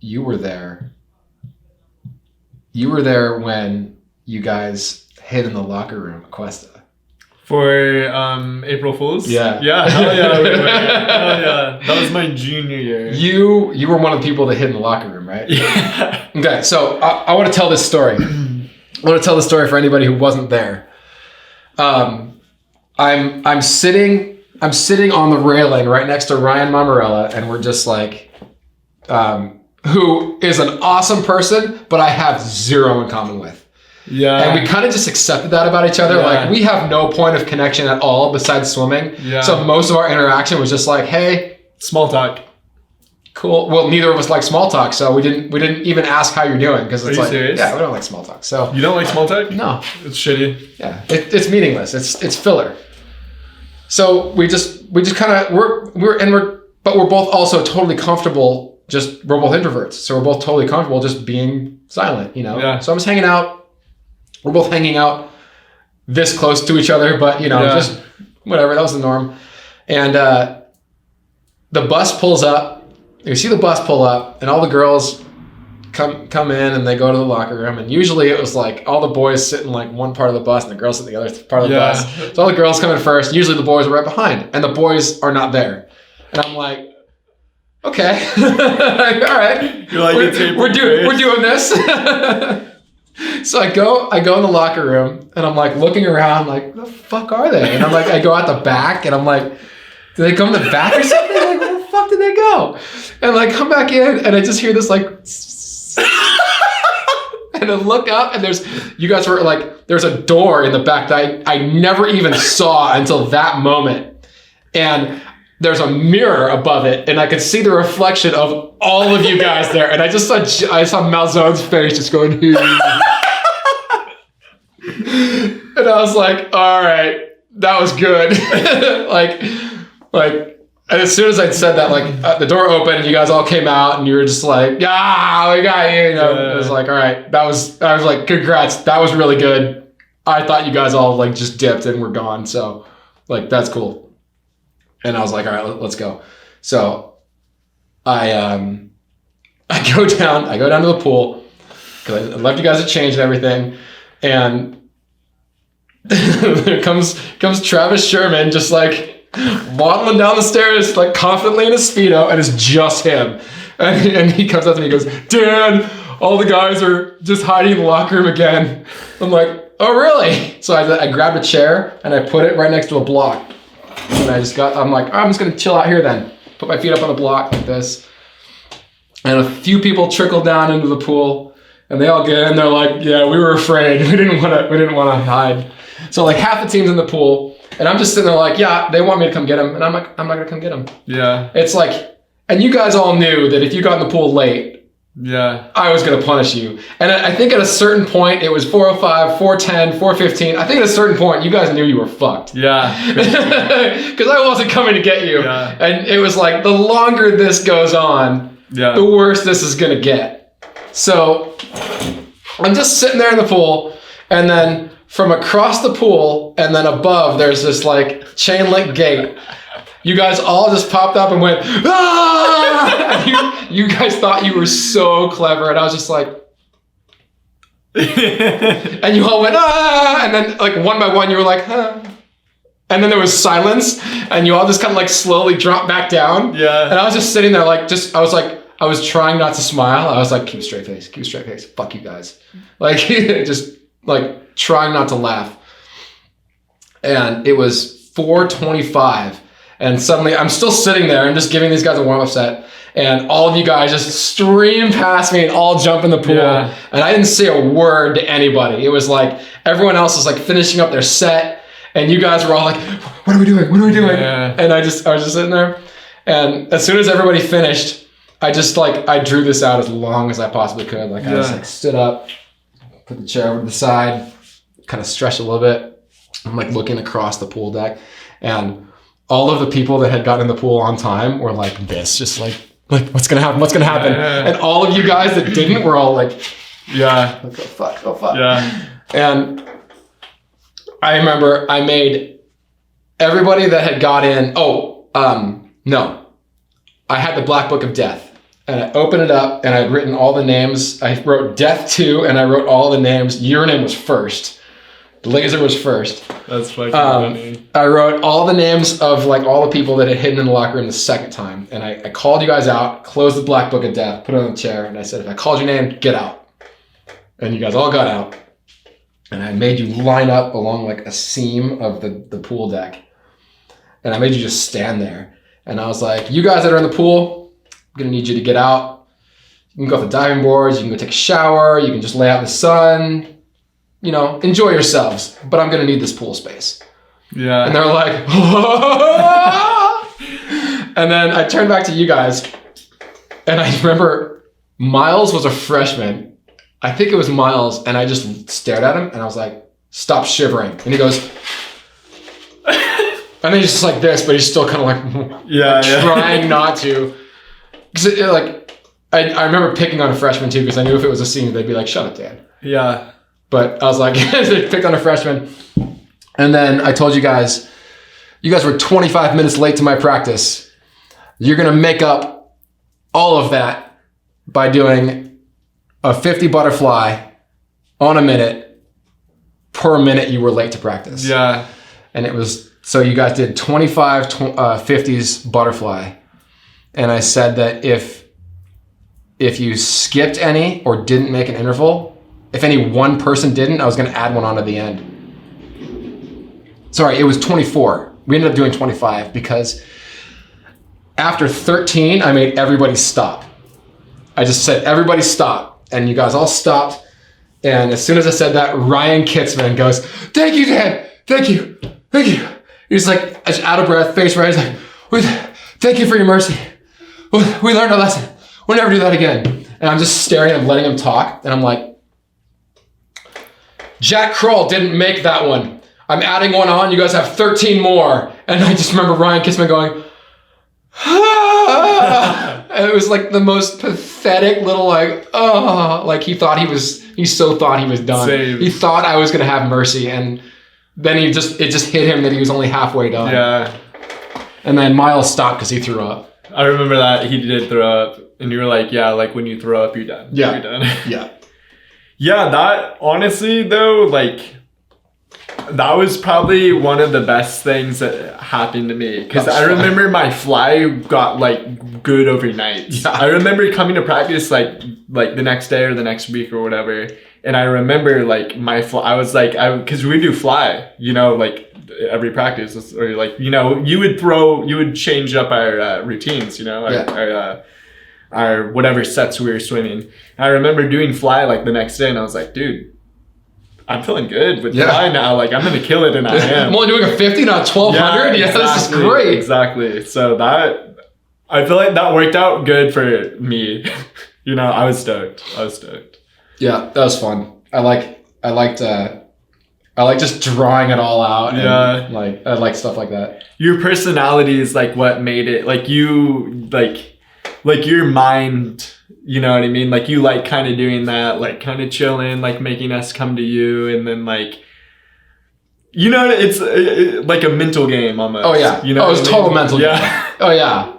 you were there. You were there when you guys hid in the locker room at Cuesta. For April Fools? Yeah. Yeah, hell yeah. Hell yeah. That was my junior year. You were one of the people that hid in the locker room, right? Yeah. Okay, so I want to tell this story. I want to tell the story for anybody who wasn't there. I'm sitting on the railing right next to Ryan Mamarella, and we're just like, who is an awesome person, but I have zero in common with. Yeah. And we kind of just accepted that about each other. Yeah. Like, we have no point of connection at all besides swimming. Yeah. So most of our interaction was just like, hey, Small talk. cool. Well, neither of us like small talk, so we didn't even ask how you're doing, because it's Are you like, serious? yeah, we don't like small talk. So You don't like small talk? no, It's shitty. yeah, it's meaningless. It's filler. So we just kind of but we're both also totally comfortable. We're both introverts, so we're both totally comfortable just being silent, Yeah. So I'm just hanging out. We're both hanging out this close to each other, but just whatever. That was the norm. And the bus pulls up. You see the bus pull up, and all the girls come in, and they go to the locker room. And usually it was like all the boys sit in like one part of the bus, and the girls sit in the other part of the bus. So all the girls come in first. Usually the boys are right behind, and the boys are not there. And I'm like, okay, all right, You're like, we're doing this. So I go in the locker room, and I'm like looking around, like, the fuck are they? And I'm like, I go out the back, and I'm like, did they come in the back or something? Like, where the fuck did they go? And I come back in, and I just hear this like, and I look up, and you guys were like, there's a door in the back that I never even saw until that moment. And there's a mirror above it, and I could see the reflection of all of you guys there. And I saw Malzone's face just going, and I was like, all right, that was good. And as soon as I'd said that, the door opened, and you guys all came out, and you were just like, yeah, we got you. It was like, all right, I was like, congrats, that was really good. I thought you guys all just dipped and were gone, so that's cool. And I was like, all right, let's go. So I go down to the pool, because I left you guys to change and everything. And there comes Travis Sherman, just waddling down the stairs, confidently in a Speedo, and it's just him. And he comes up to me and goes, Dan, all the guys are just hiding in the locker room again. I'm like, oh, really? So I grabbed a chair, and I put it right next to a block. And I'm like, I'm just going to chill out here then. Put my feet up on the block like this. And a few people trickle down into the pool, and they all get in. They're like, yeah, we were afraid. We didn't want to hide. So half the team's in the pool, and I'm just sitting there like, yeah, they want me to come get them. And I'm like, I'm not going to come get them. Yeah. It's and you guys all knew that if you got in the pool late, yeah, I was going to punish you. And I think at a certain point, it was 4:05, 4:10, 4:15. I think at a certain point, you guys knew you were fucked. Yeah. Because I wasn't coming to get you. Yeah. And it was the longer this goes on, the worse this is going to get. So I'm just sitting there in the pool, and then from across the pool and then above, there's this chain link gate. You guys all just popped up and went, ah! You guys thought you were so clever, and I was just like, and you all went, ah! And then one by one, you were like, huh. And then there was silence, and you all just kind of slowly dropped back down. Yeah. And I was just sitting there I was trying not to smile. I was like, keep a straight face. Fuck you guys. Just trying not to laugh. And it was 4:25. And suddenly I'm still sitting there and just giving these guys a warm-up set. And all of you guys just stream past me and all jump in the pool. Yeah. And I didn't say a word to anybody. It was everyone else was finishing up their set. And you guys were all like, what are we doing? Yeah. And I was just sitting there. And as soon as everybody finished, I just I drew this out as long as I possibly could. I just stood up, put the chair over to the side, kind of stretched a little bit. I'm looking across the pool deck. And all of the people that had gotten in the pool on time were this, just what's gonna happen? Yeah. And all of you guys that didn't were all yeah, oh fuck. Yeah. And I remember I made everybody that had got in. No, I had the Black Book of Death, and I opened it up, and I'd written all the names. I wrote Death 2, and I wrote all the names. Your name was first. Laser was first. That's fucking funny. I wrote all the names of like all the people that had hidden in the locker room the second time. And I called you guys out, closed the black book of death, put it on the chair, and I said, if I called your name, get out. And you guys all got out. And I made you line up along like a seam of the pool deck. And I made you just stand there. And I was like, you guys that are in the pool, I'm gonna need you to get out. You can go off the diving boards, you can go take a shower, you can just lay out in the sun. You know, enjoy yourselves, but I'm gonna need this pool space. Yeah. And they're like, and then I turned back to you guys, and I remember Miles was a freshman. I think it was Miles, and I just stared at him, and I was like, stop shivering. And he goes, and then he's just like this, but he's still kind of like, trying not to. Because I remember picking on a freshman too, because I knew if it was a senior, they'd be like, shut up, Dan. Yeah. But I was like, they picked on a freshman. And then I told you guys were 25 minutes late to my practice. You're going to make up all of that by doing a 50 butterfly on a minute per minute you were late to practice. Yeah. And it was, so you guys did 25 50s butterfly. And I said that if you skipped any or didn't make an interval, if any one person didn't, I was going to add one on at the end. Sorry, it was 24. We ended up doing 25 because after 13, I made everybody stop. I just said, everybody stop. And you guys all stopped. And as soon as I said that, Ryan Kitzman goes, thank you, Dan. Thank you. Thank you. He's like, out of breath, face raised, like, thank you for your mercy. We learned a lesson. We'll never do that again. And I'm just staring at him, letting him talk. And I'm like, Jack Kroll didn't make that one. I'm adding one on. You guys have 13 more. And I just remember Ryan Kitzman going, ah! And it was like the most pathetic little like he so thought he was done. Same. He thought I was going to have mercy. And then it just hit him that he was only halfway done. Yeah. And then Miles stopped because he threw up. I remember that he did throw up. And you were like, yeah, like when you throw up, you're done. Yeah. You're done. Yeah. Yeah, that honestly though, like that was probably one of the best things that happened to me. Because I remember my fly got like good overnight. Yeah. I remember coming to practice like the next day or the next week or whatever. And I remember like my fly, I was like, because we do fly, you know, like every practice or like, you know, you would change up our routines, you know, our whatever sets we were swimming. I remember doing fly like the next day and I was like, dude, I'm feeling good with fly now. Like I'm going to kill it and I am. I'm only doing a 50, not 1200. Yeah, exactly, this is great. Exactly. So I feel like that worked out good for me. You know, I was stoked. Yeah, that was fun. I like just drawing it all out. And like I like stuff like that. Your personality is like what made it like you like your mind, you know what I mean? Like you like kind of doing that, like kind of chilling, like making us come to you. And then like, you know, it's like a mental game almost. Oh yeah. You know, it was total mental game. Oh yeah.